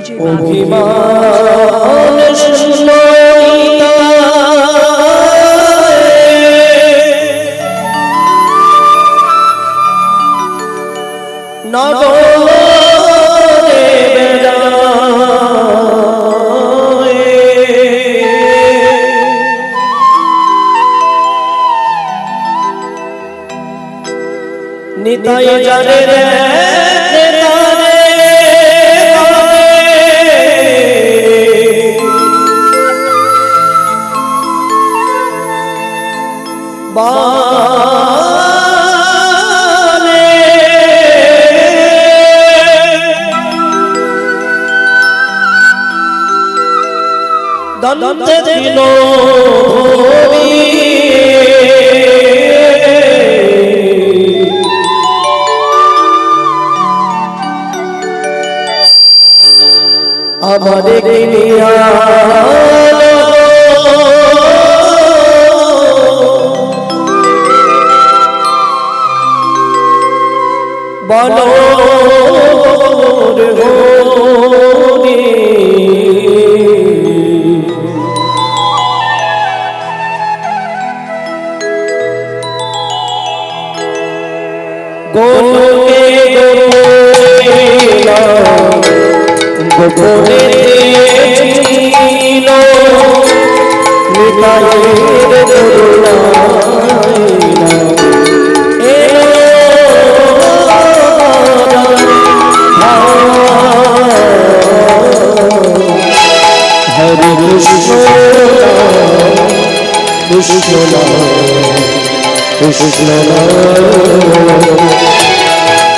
অভিমান শুনইতা নগরে বেড়ায় নিতাই জানে রে দন্তে দিল আমারে কিনিয়া বলো রে হরি গোলকে গোপনে ছিল নিতাইয়ের করুণায় হরে কৃষ্ণ কৃষ্ণ কৃষ্ণ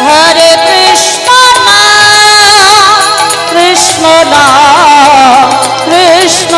হরে কৃষ্ণ কৃষ্ণ কৃষ্ণ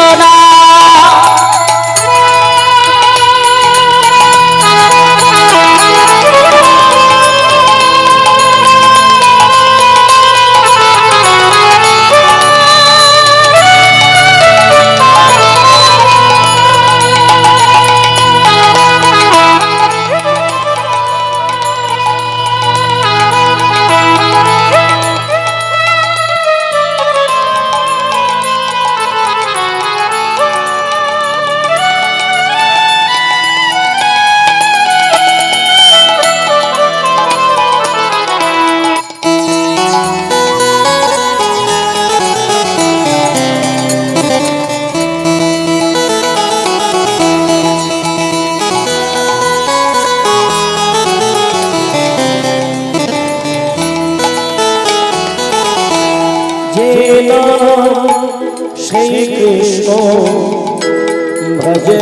সেই কৃষ্ণ ভজে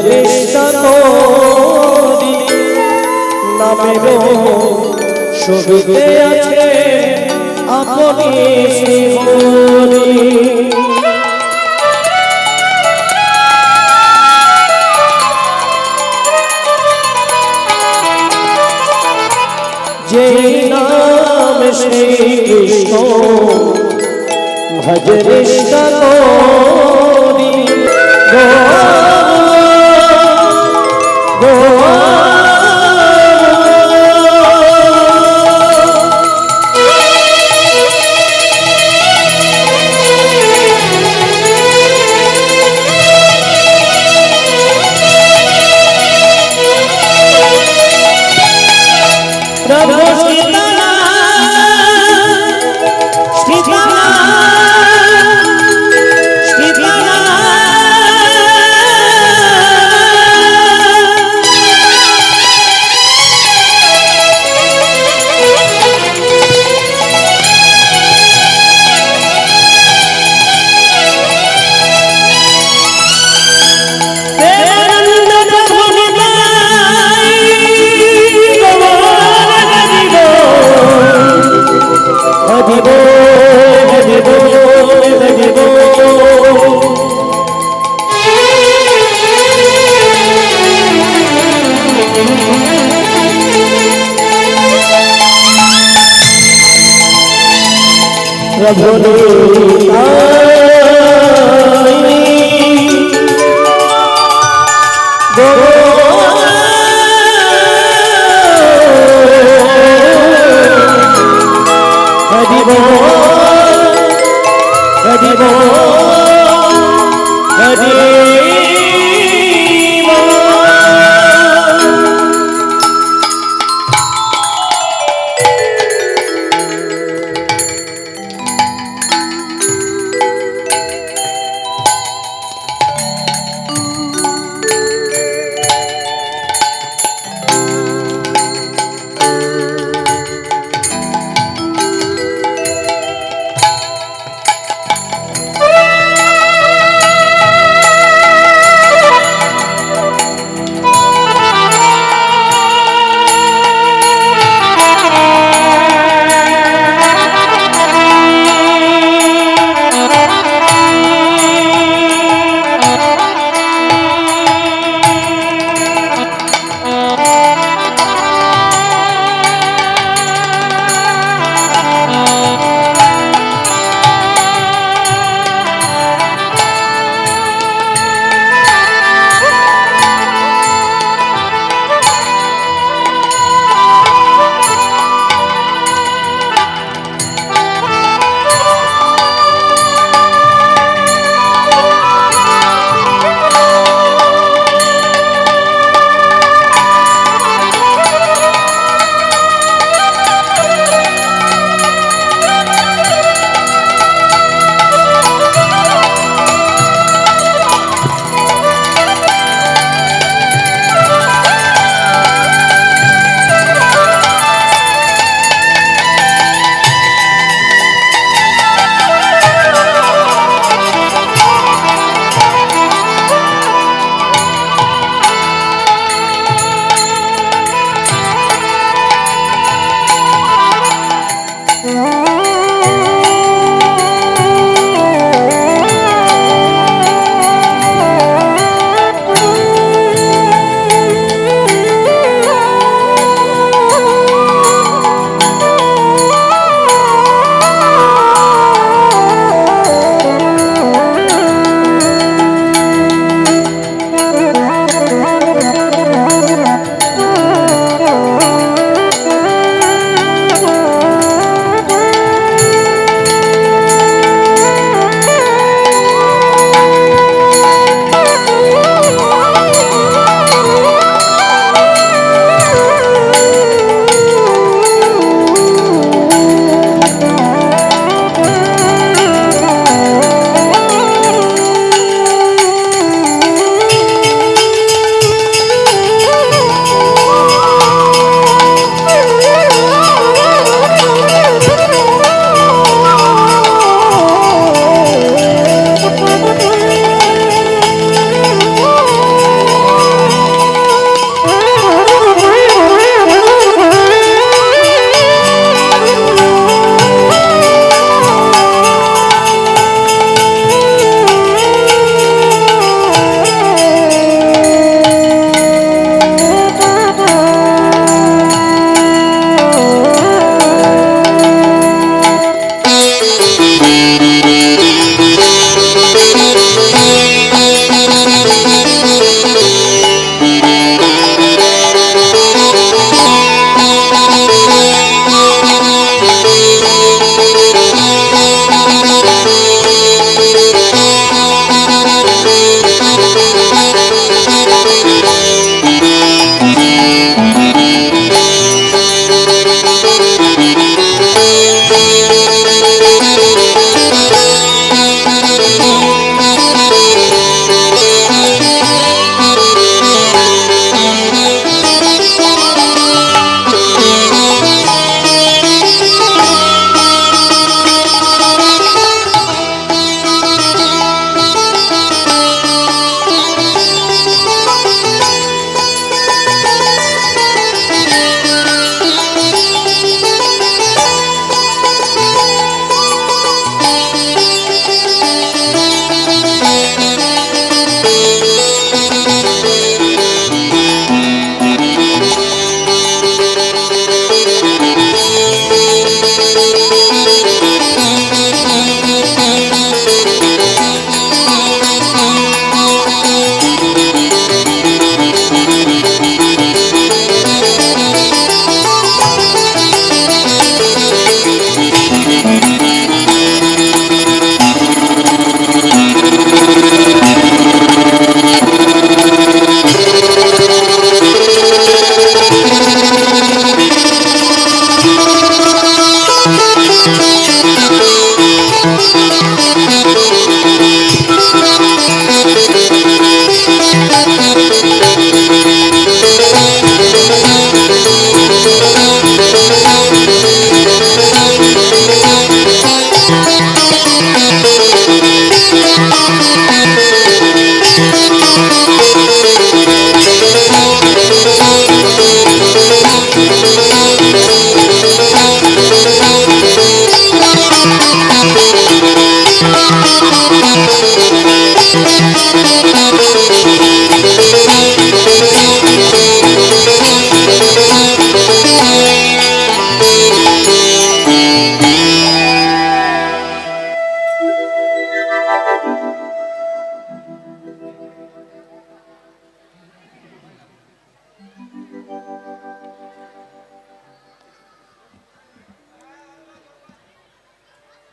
করি নামের ছবিতে আছে আপনি শ্রীহরি যেই নাম সেই কৃষ্ণ ভজ কৃষ্ণ করি প্রভু হরি বল হরি বল।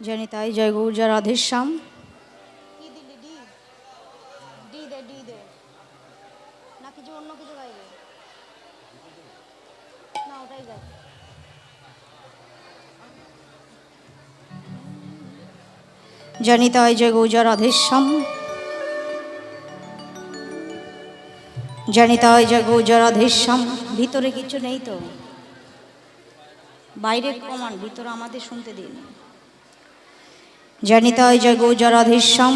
জানি তাই জয় গৌর রাধেশ্যাম। জানি তাই জয় গৌর রাধেশ্যাম। জানি তাই জয় গৌর রাধেশ্যাম। ভিতরে কিছু নেই তো, বাইরে কমান, ভিতরে আমাদের শুনতে দিন। জানি তাই জয় গৌর রাধেশ্যাম।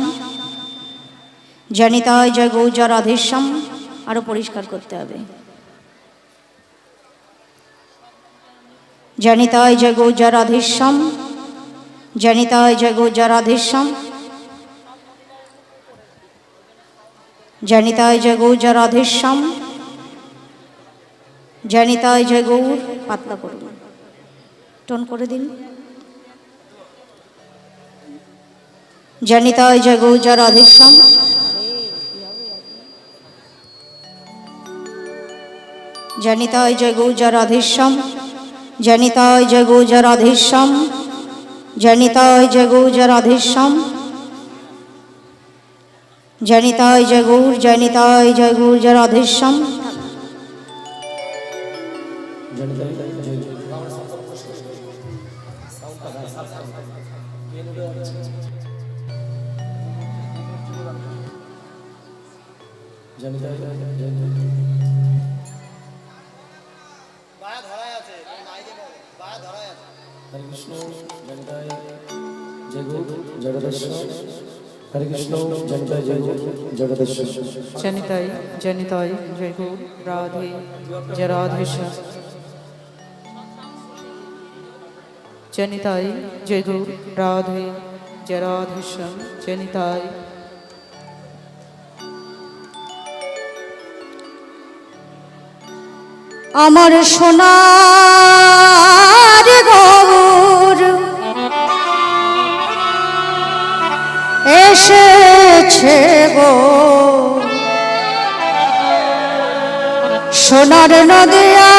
জানি তাই জয় গৌর রাধেশ্যাম। আরো পরিষ্কার করতে হবে। জানি তাই জয় গৌর রাধেশ্যাম। জানি তাই জয় গৌর রাধেশ্যাম। জানি তাই জয় গৌর রাধেশ্যাম। জানি তাই জয় গৌর। পাতলা করুন, টোন করে দিন। জানি তাই জয় গৌর রাধেশ্যাম। জানি তাই জয় গৌর রাধেশ্যাম। জানি তাই জয় গৌর রাধেশ্যাম। জানি তাই জয় গৌর রাধেশ্যাম। জানি তাই জয় গৌর। জানি তাই জয় গৌর রাধেশ্যাম। হরে কৃষ্ণ জনিতায় জয় গৌর জগদীশ্বর। হরে কৃষ্ণ জনিতায় জয় গৌর জগদীশ্বর। জনিতাই জনিতাই জয় গৌর রাধে জয় রাধেশ্যাম। জনিতাই জয় গৌর রাধে জয় রাধেশ্যাম। জনিতাই। আমার সোনার গৌর এসেছে গো, সোনার নদিয়া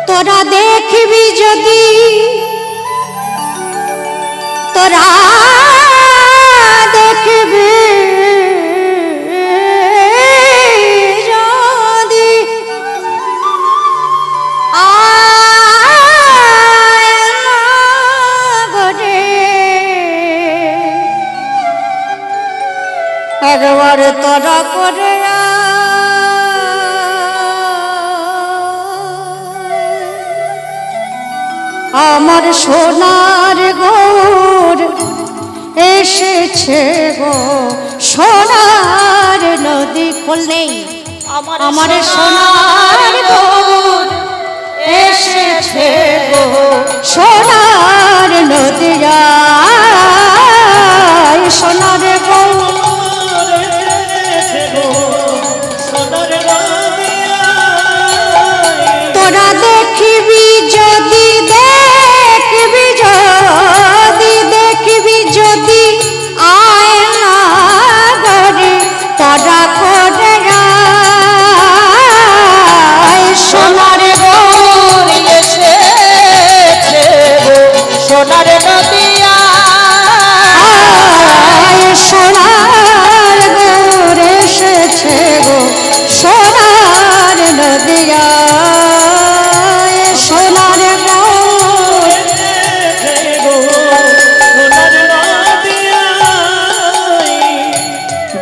তোরা দেখবি যদি, তোরা দেখবি যদি একবার তোরা করে আমার সোনার গৌর এসেছে গো, সোনার নদী খোল নেই। আমার সোনার গৌর এসেছে গো, সোনার নদিয়া সোনার গৌর এসেছে গো, সোনার নদিয়া। তোরা দেখিবি যদি, দেখবি যদি, দেখবি যদি আয় না গরে তোরা করে সোনার গৌর এসেছে গো, সোনার নদিয়া সোনার গৌর এসেছে গো, সোনার নদিয়া সোনার গৌর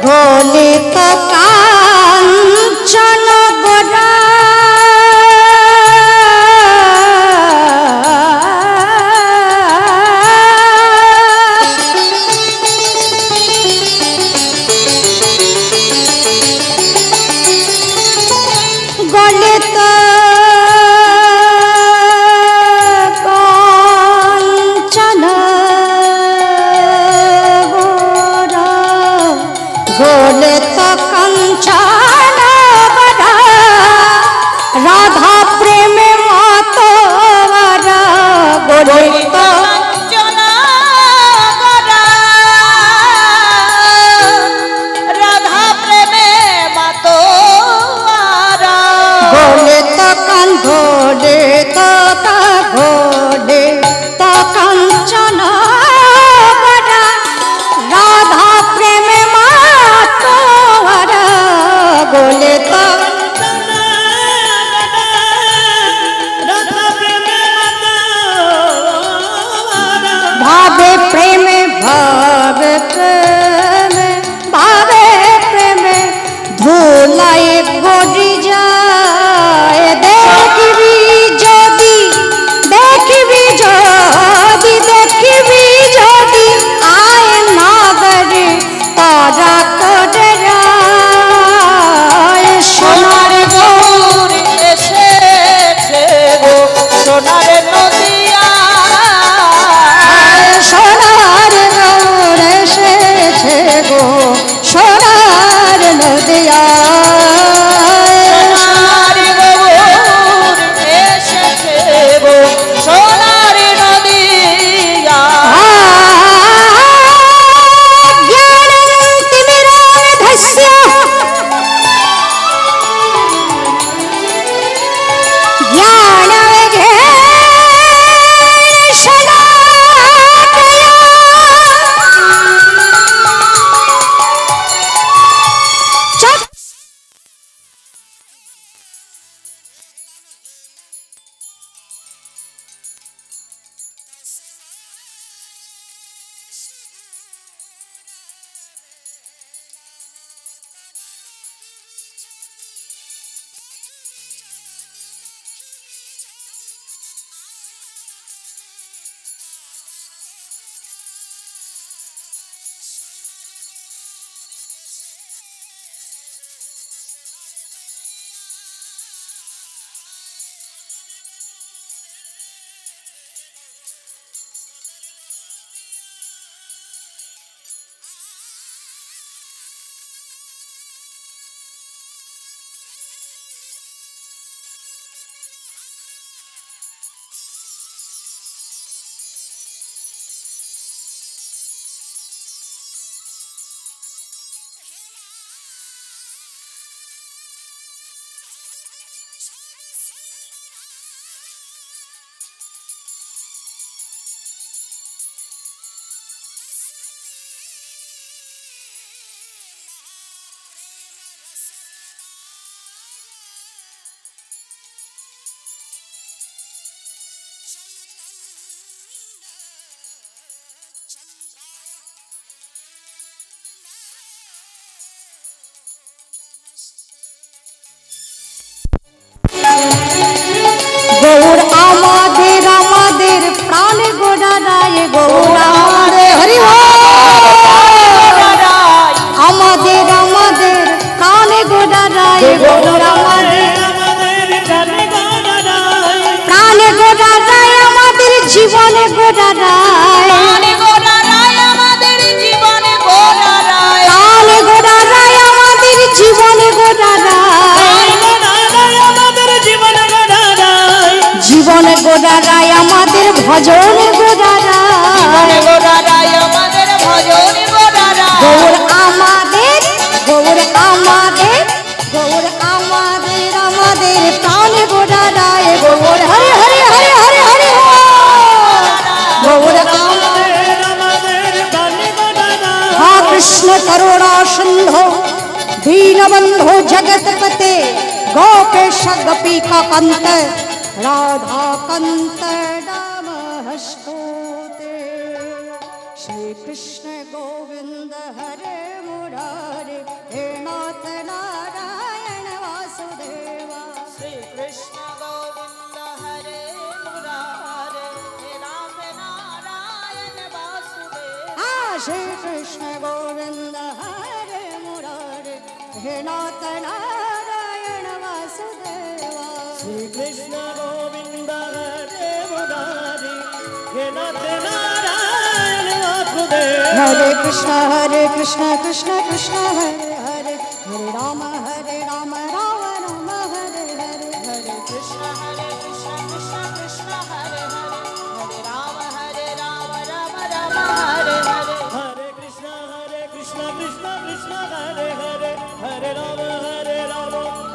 গলিত কাঞ্চন গোরা গলিত কাঞ্চন গোরা গলিত কাঞ্চন গৌর আমাদের আমাদের প্রাণ গোড়ারায় গৌর আমাদের হরি আমাদের আমাদের প্রাণ গোড়ারায় গৌর আমাদের প্রাণ গোড়ারায় আমাদের জীবন গোড়ারায় প্রাণ গোড়ারায় আমাদের জীবন গোড়ারায় জীবন গোড়ারায় আমাদের ভজন গোড়ারায় গৌর আমাদের গৌর আমাদের গৌর আমাদের আমাদের প্রাণ গোড়ারায় গৌর হরে হরে হরে হরে হরে গৌর আমাদের হা কৃষ্ণ করুণা সিন্ধু দীনবন্ধু জগৎপতে গোপেশ গোপিকা কান্ত রাধা কান্ত নমস্তুতে শ্রী কৃষ্ণ গোবিন্দ হরে মুরারে হে নাথ নারায়ণ বাসুদেবা श्री कृष्ण गोविंद हरे मुरारे हे नाथ नारायण वासुदेव হা শ্রী কৃষ্ণ গোবিন্দ হরে মুরারে হে নাথ নারায়ণ বাসুদেবা শ্রী কৃষ্ণ গোবিন্দ হরে মুরারি হে নাথ নারায়ণ বাসুদেব হরে কৃষ্ণ কৃষ্ণ কৃষ্ণ হরে হরে হরে রাম রাম রাম হরে হরে हरे कृष्ण कृष्ण कृष्ण हरे हरे हरे राम राम राम हरे हरे हरे कृष्ण कृष्ण कृष्ण हरे हरे हरे राम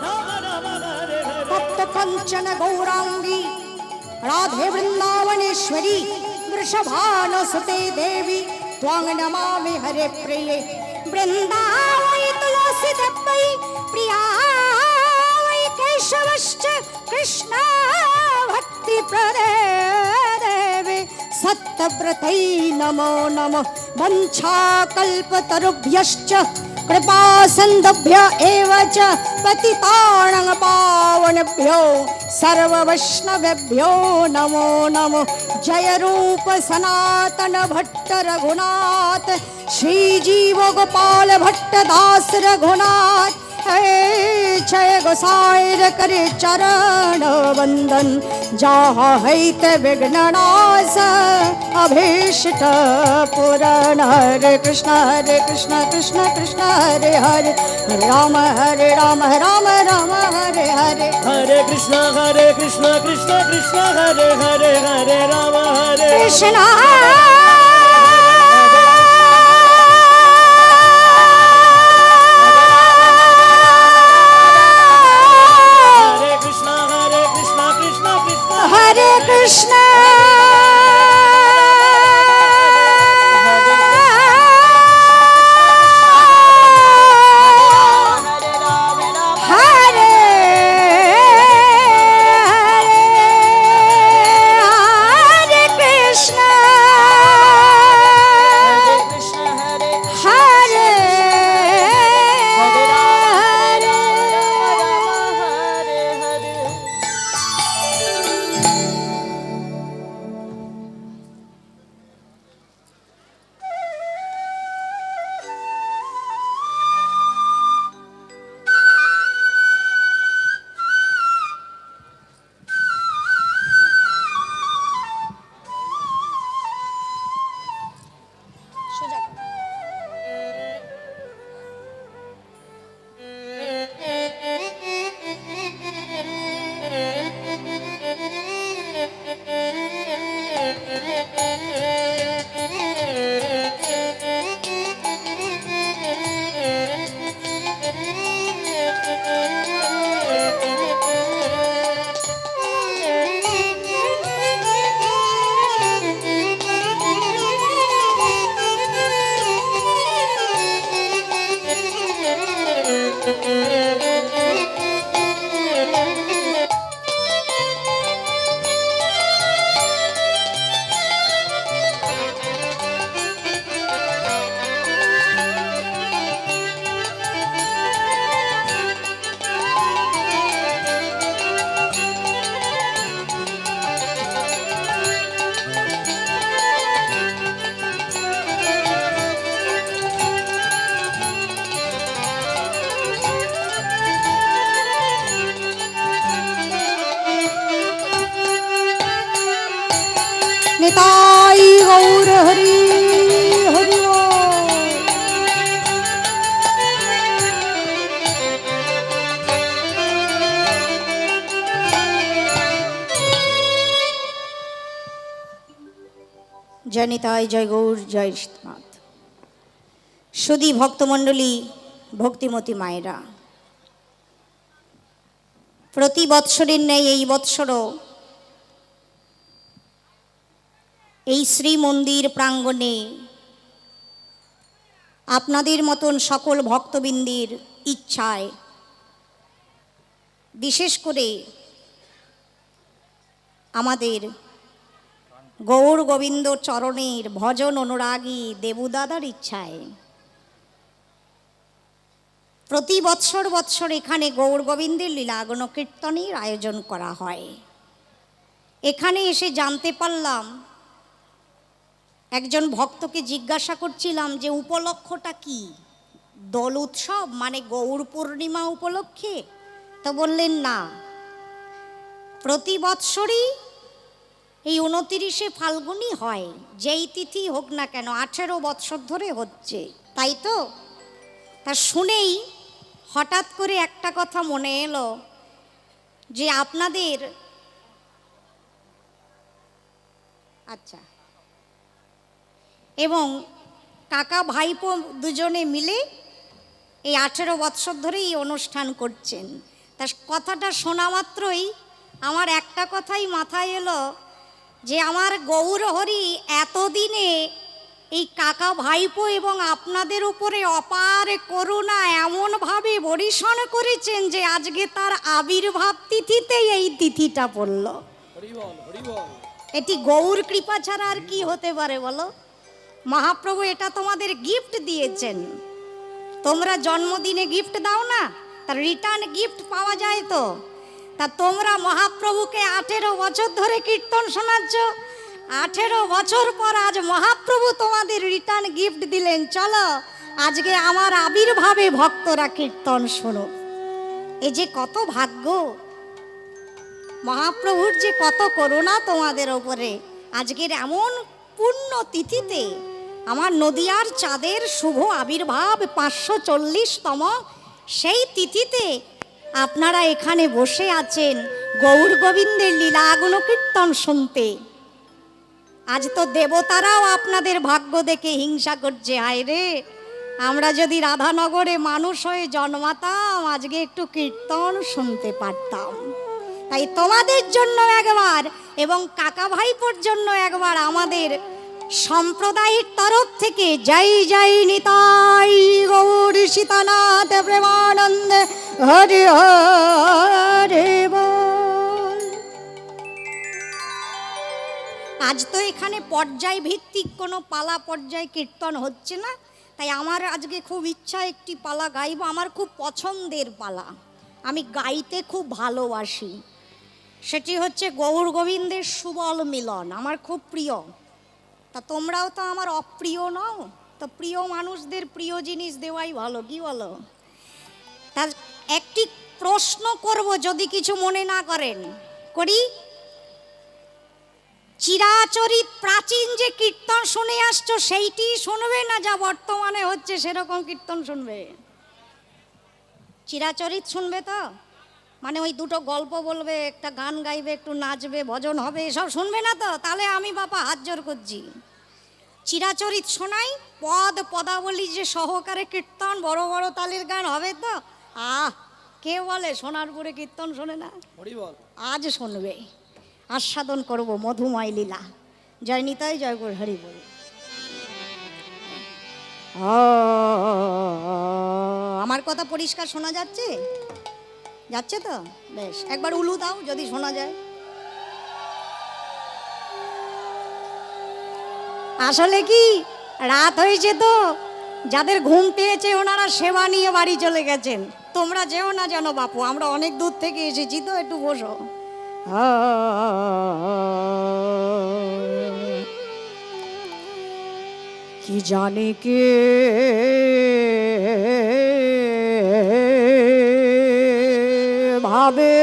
राम राम हरे हरे भक्त कंचन गौरांगी राधे वृंदावनेश्वरी वृषभानुसुते देवी त्वां नमामि हरे प्रिये वृंदावै तुलसी दप्पै प्रिया वै केशवश्च कृष्णा भक्ति प्रदे देवे सत्यव्रतै नमो नमः वंशाकल्पतरुभ्यश्च कृपा सिन्धुभ्य एव च पतितानं पावनेभ्यो सर्ववैष्णवेभ्यो नमो नमो जय रूप सनातन भट्ट रघुनाथ श्री जीव गोपाल भट्ट दास रघुनाथ हे जय गोसाईर करे चरण वंदन जाहा हैत विघ्ननाश अभीष्ट पुराण हरे कृष्ण कृष्ण कृष्ण हरे हरे हरे राम राम राम हरे हरे हरे कृष्ण कृष्ण कृष्ण हरे हरे हरे राम हरे कृष्ण हरे कृष्ण हरे हरे कृष्ण हरे নিতাই গৌর হরি হরি বল। জয় নিতাই জয় গৌর জয় নাথ। সুধী ভক্তমণ্ডলী, ভক্তিমতী মায়েরা, প্রতি বৎসরের ন্যায় এই বৎসরও এই শ্রী মন্দির প্রাঙ্গণে আপনাদের মতন সকল ভক্তবৃন্দের ইচ্ছায়, বিশেষ করে আমাদের গৌর গোবিন্দ চরণের ভজন অনুরাগী দেবুদাদার ইচ্ছায় প্রতি বৎসর বৎসর এখানে গৌর গোবিন্দের লীলাগণ কীর্তনের আয়োজন করা হয়। এখানে এসে জানতে পারলাম, একজন ভক্তকে জিজ্ঞাসা করছিলাম যে উপলক্ষটা কি, দোল উৎসব মানে গৌর পূর্ণিমা উপলক্ষে? তো বললেন না, প্রতি বৎসরই এই 29শে ফাল্গুনই হয়, যেই তিথি হোক না কেন, 18 বৎসর ধরে হচ্ছে, তাই তো? তা শুনেই হঠাৎ করে একটা কথা মনে এলো যে আপনাদের, আচ্ছা, এবং কাকা ভাইপো দুজনে মিলে এই 18 বৎসর ধরে এই অনুষ্ঠান করছেন। তা কথাটা শোনা মাত্রই আমার একটা কথাই মাথায় এলো যে আমার গৌর হরি এতদিনে এই কাকা ভাইপো এবং আপনাদের উপরে অপার করুণা এমনভাবে বরিশন করেছেন যে আজকে তার আবির্ভাব তিথিতে এই তিথিটা পড়ল। এটি গৌর কৃপা ছাড়া আর কি হতে পারে বলো? মহাপ্রভু এটা তোমাদের গিফট দিয়েছেন। তোমরা জন্মদিনে গিফট দাও না, তার রিটার্ন গিফট পাওয়া যায় তো। তা তোমরা মহাপ্রভুকে 18 বছর ধরে কীর্তন শোনাচ্ছ, 18 বছর পর আজ মহাপ্রভু তোমাদের রিটার্ন গিফট দিলেন, চলো আজকে আমার আবির্ভাবে ভক্তরা কীর্তন শোনো। এই যে কত ভাগ্য, মহাপ্রভুর যে কত করুণা তোমাদের ওপরে। আজকের এমন পূর্ণ তিথিতে আমার নদিয়ার চাঁদের শুভ আবির্ভাব 540তম সেই তিথিতে আপনারা এখানে বসে আছেন গৌর গোবিন্দের লীলাগুণ কীর্তন শুনতে। আজ তো দেবতারাও আপনাদের ভাগ্য দেখে হিংসা করছে, হায় রে, আমরা যদি রাধানগরে মানুষ হয়ে জন্মাতাম আজকে একটু কীর্তন শুনতে পারতাম। তাই তোমাদের জন্য একবার এবং কাকা ভাইপোর জন্য একবার আমাদের সম্প্রদায়ের তরফ থেকে জয় জয় নিতাই গৌর সীতানাথ প্রেমানন্দে হরে হরে বল। আজ তো এখানে পর্যায় ভিত্তিক কোনো পালা পর্যায় কীর্তন হচ্ছে না, তাই আমার আজকে খুব ইচ্ছা একটি পালা গাইব। আমার খুব পছন্দের পালা, আমি গাইতে খুব ভালোবাসি। সেটি হচ্ছে গৌর গোবিন্দের সুবল মিলন, আমার খুব প্রিয়। তা তোমরাও তো আমার অপ্রিয় নও, তো প্রিয় মানুষদের প্রিয় জিনিস দেওয়াই ভালো, কি বলো? তার একটি প্রশ্ন করব, যদি কিছু মনে না করেন। করি? চিরাচরিত প্রাচীন যে কীর্তন শুনে আসছো সেইটি শুনবে, না যা বর্তমানে হচ্ছে সেরকম কীর্তন শুনবে? চিরাচরিত শুনবে তো? মানে ওই দুটো গল্প বলবে, একটা গান গাইবে, একটু নাচবে, ভজন হবে, এসব শুনবে না তো? তাহলে আমি বাবা হাত জোর করছি, চিরাচরিত শোনাই। পদ পদাবলী যে সহকারে কীর্তন, বড় বড় তালের গান হবে তো? কে বলে সোনার পরে কীর্তন শোনে না? আজ শুনবে, আস্বাদন করব মধুময় লীলা। জয় নিতাই জয় গৌর হরি বল। আমার কথা পরিষ্কার শোনা যাচ্ছে? যাচ্ছে তো? বেশ, একবার উলু দাও যদি শোনা যায়। আসলে কি রাত হয়েছে তো, যাদের ঘুম পেয়েছে ওনারা সেবা নিয়ে বাড়ি চলে গেছেন। তোমরা যেও না যেন বাপু, আমরা অনেক দূর থেকে এসেছি তো, একটু বসো। কি জানে কে ভাবে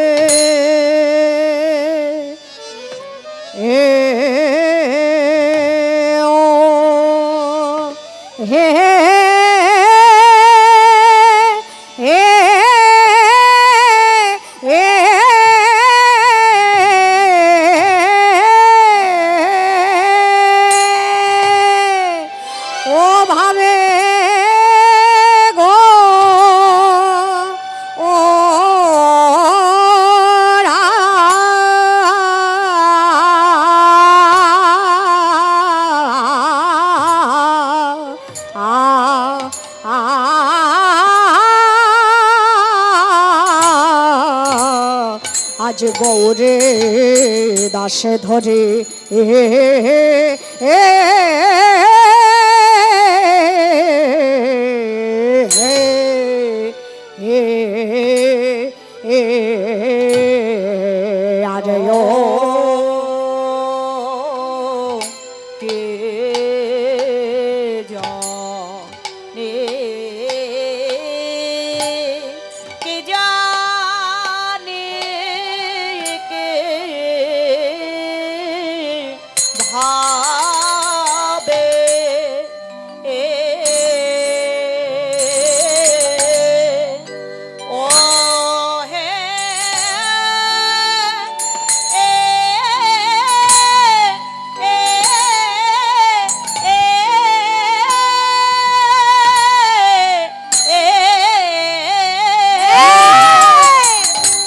আজ গৌরে দাসে ধরে এ এ আজ কে জানে, কে জানে, কে ভাবে ও হে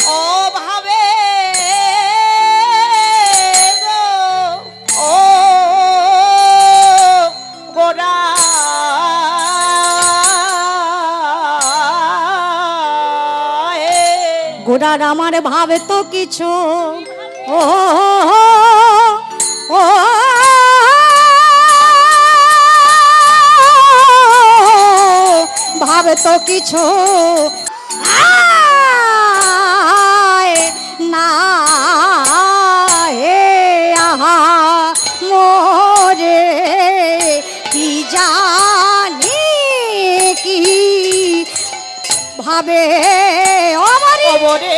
ও ভাবে গো, ও গোরা গোড়ার আমার ভাবে তো কিছু ও ও ভাবে তো কিছু আয় না হে আহা মোরে কি জানি কি ভাবে আমারে খবরে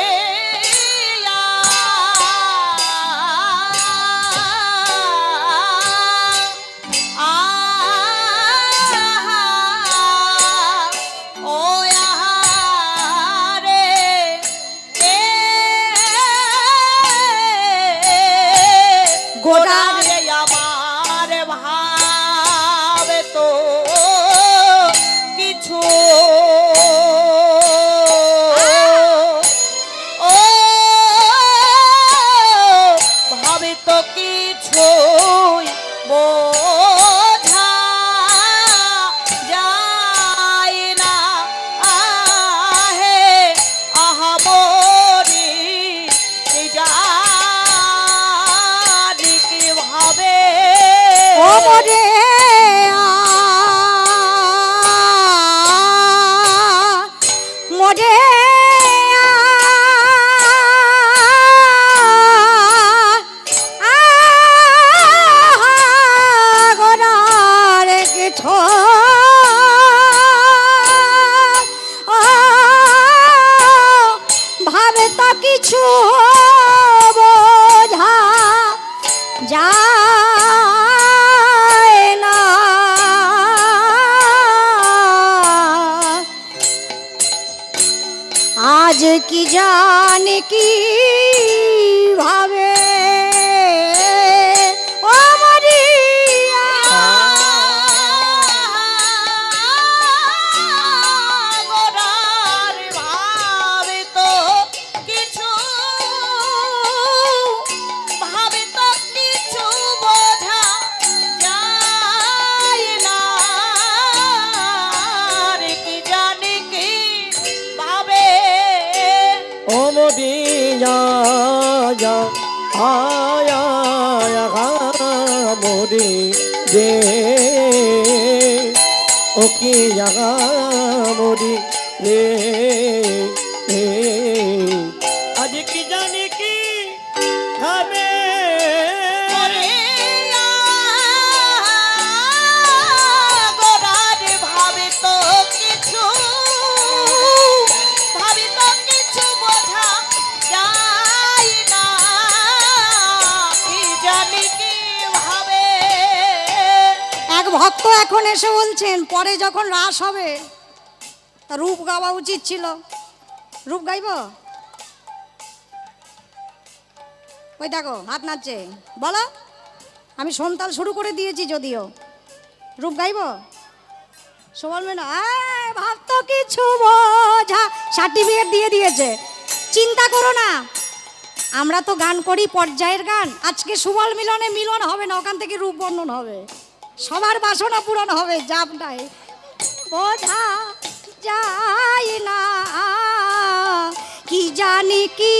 গোড়ারে আমার ভাবে তো কিছু ও ভাবে তো কিছুই বোঝা যায় না আহে আহা মরি জানি কি ভাবে ওমরে মোরে গোড়ার কিছু ভাবে তো কিছু বোঝা যায় না আজ কি জানে কি ভাবে ও মরিয়া গোরার ভাবে তো কিছু ভাবে তো কিছু বোঝা যায় না রে কি জানি কি ভাবে ও মদিনা যা আয়া মোরে দে ও কি জাগা মোরে রে আজ কি জানি কি হবে গোরার ভাবে তো কিছু ভাবে তো কিছু বোঝা যায় না কি জানি কি ভাবে এক ভক্ত এখন এসে বলছেন পরে যখন রাস হবে তা রূপ গাওয়া উচিত ছিল রূপ গাইব ওই দেখো হাত নাচছে বলো আমি সন্তাল শুরু করে দিয়েছি যদিও রূপ গাইব সবল মেনা ভাব তো কিছু বোঝা সার্টিফিকেট দিয়ে দিয়েছে চিন্তা করো না আমরা তো গান করি পর্যায়ের গান আজকে সুবল মিলনে মিলন হবে না ওখান থেকে রূপ বর্ণন হবে সবার বাসনা পূরণ হবে জাপ নাই বোঝা যায় না কি জানি কি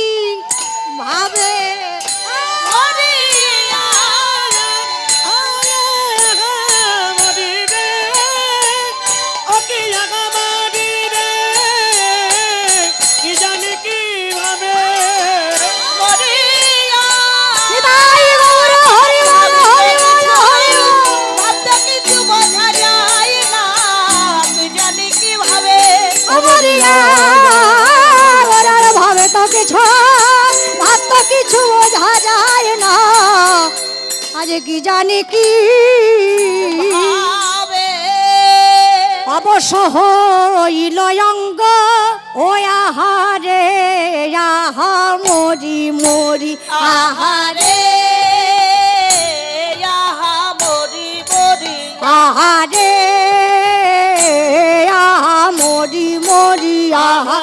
ভাবে মরিয়া মরিয়া নিতাই গৌর হরি বল হরি বল হরি বল। ভাবতে কিছু বোঝা যায় না, তুই জানি কিভাবে অমরিয়া ওরার ভাবে তো কিছু ভাব তো কিছু বোঝা যায় না, আজ কি জানি কি ভাবে অবশ্য হইল অঙ্গ ও আহারে আহা মরি মরি আহারে আহা মরি মরি আহারে আহা মরি মরি আহা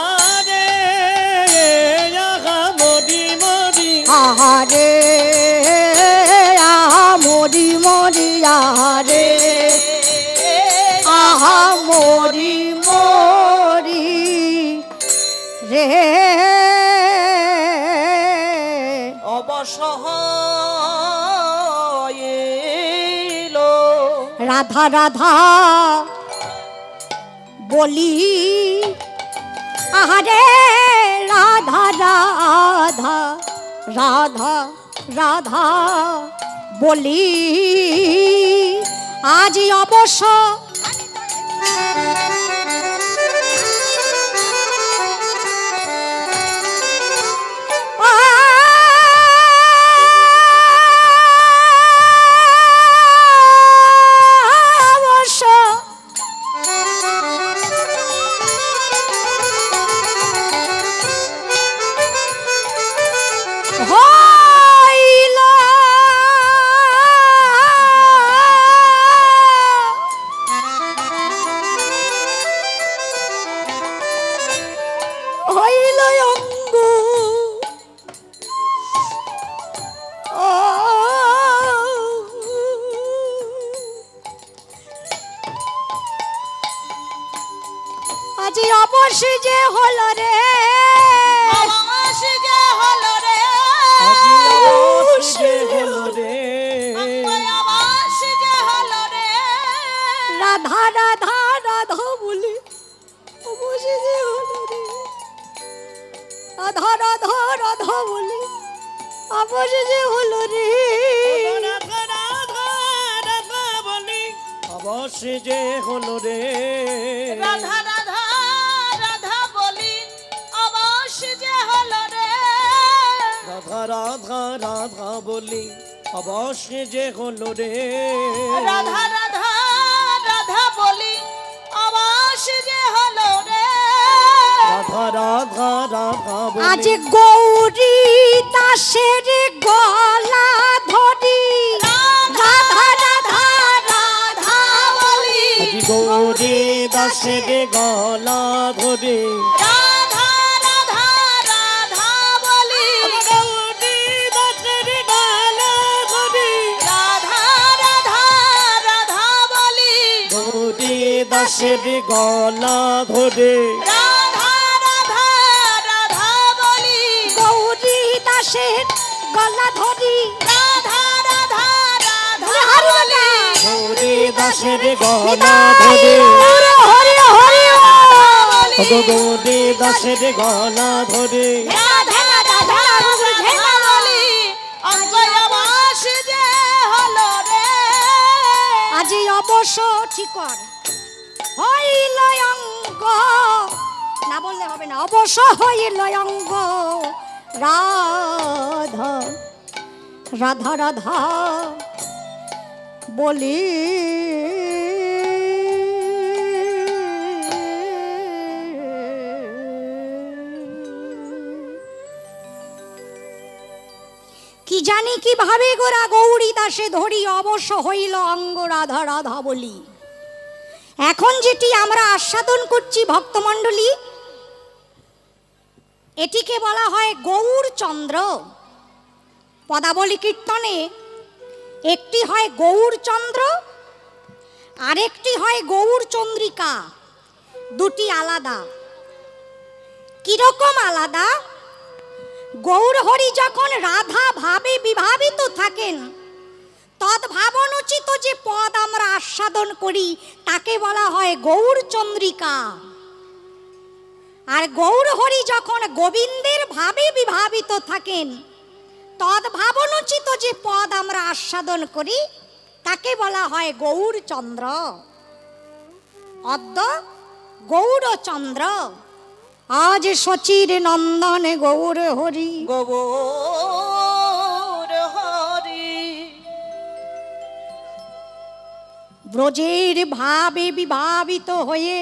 আহারে আহা মরি মরি আহারে আহা মরি মরি রে অবসহ রাধা রাধা বলি আহারে রাধা রাধা রাধা রাধা বলি আজ অবশ্য হইল হইল অঙ্গ ও আজ অবশ্যই যে হলো রে অবশ যে হলো রে অবশ যে হলো রে রাধা রাধা রাধা বলে অবশ্যই যে হলো রে রাধা রাধা রাধা বলে অবশ্যই যে হলো রে অবশ্যই যে হলো রে রাধা রাধা রাধা বলি অবশ যে হলো রে রাধা রাধা রাধা বলি অবশ্যই যে হলো রে রাধা রাধা রাধা বলি অবশ যে হলো রে রাধা রাধা রাধা আজ বলি গৌরী দাসের গলা ধরি রাধা রাধা রাধা বলি আজি গৌরী দাসের গলা ধরে রাধা রাধা রাধা বলি গৌরী দাসের গলা ধরে রাধা রাধা রাধা বলি গৌরী দাসের গলা ধরে রাধা রাধা রাধা বলি গৌরী দাসের গলা ধরি রাধা রাধা রাধা হরি বলি গৌরী দাসের গলা নিতাই ধরে গৌর হরি হরি ওগো গৌরী দাসের গলা ধরে রাধা রাধা রাধা বলি অবশ যে হলো রে আজি অবশ্য ঠিক কর হইল অঙ্গ না বললে হবে না অবশ্য হইল অঙ্গ রাধা রাধা রাধা বলি কি জানি কিভাবে গোরা গৌরী দাসে ধরি অবশ্য হইল অঙ্গ রাধা রাধা বলি। এখন যেটি আমরা আস্বাদন করছি ভক্তমণ্ডলী, এটিকে বলা হয় গৌরচন্দ্র। পদাবলী কীর্তনে একটি হয় গৌরচন্দ্র, আরেকটি হয় গৌরচন্দ্রিকা, দুটি আলাদা। কিরকম আলাদা? গৌর হরি যখন রাধা ভাবে বিভাবিত থাকেন, তদ্ভাবন উচিত যে পদ আমরা আস্বাদন করি তাকে বলা হয় গৌর চন্দ্রিকা। আর গৌর হরি যখন গোবিন্দের ভাবে বিভাবিত থাকেন, তদ্ভাবন উচিত যে পদ আমরা আস্বাদন করি তাকে বলা হয় গৌরচন্দ্র। অদ্য গৌরচন্দ্র, আজ সচির নন্দন গৌর হরি। গৌর হরি ব্রজের ভাবে বিভাবিত হয়ে,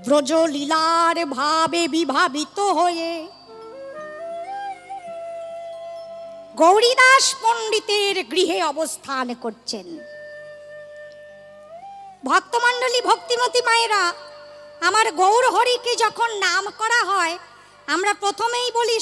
ব্রজ লীলার ভাবে বিভাবিত হয়ে গৌরীদাস পণ্ডিতের গৃহে অবস্থান করছেন। ভক্তমণ্ডলী, ভক্তিমতী মায়েরা, আমার গৌর হরিকে যখন নাম করা হয় আমরা প্রথমেই বলি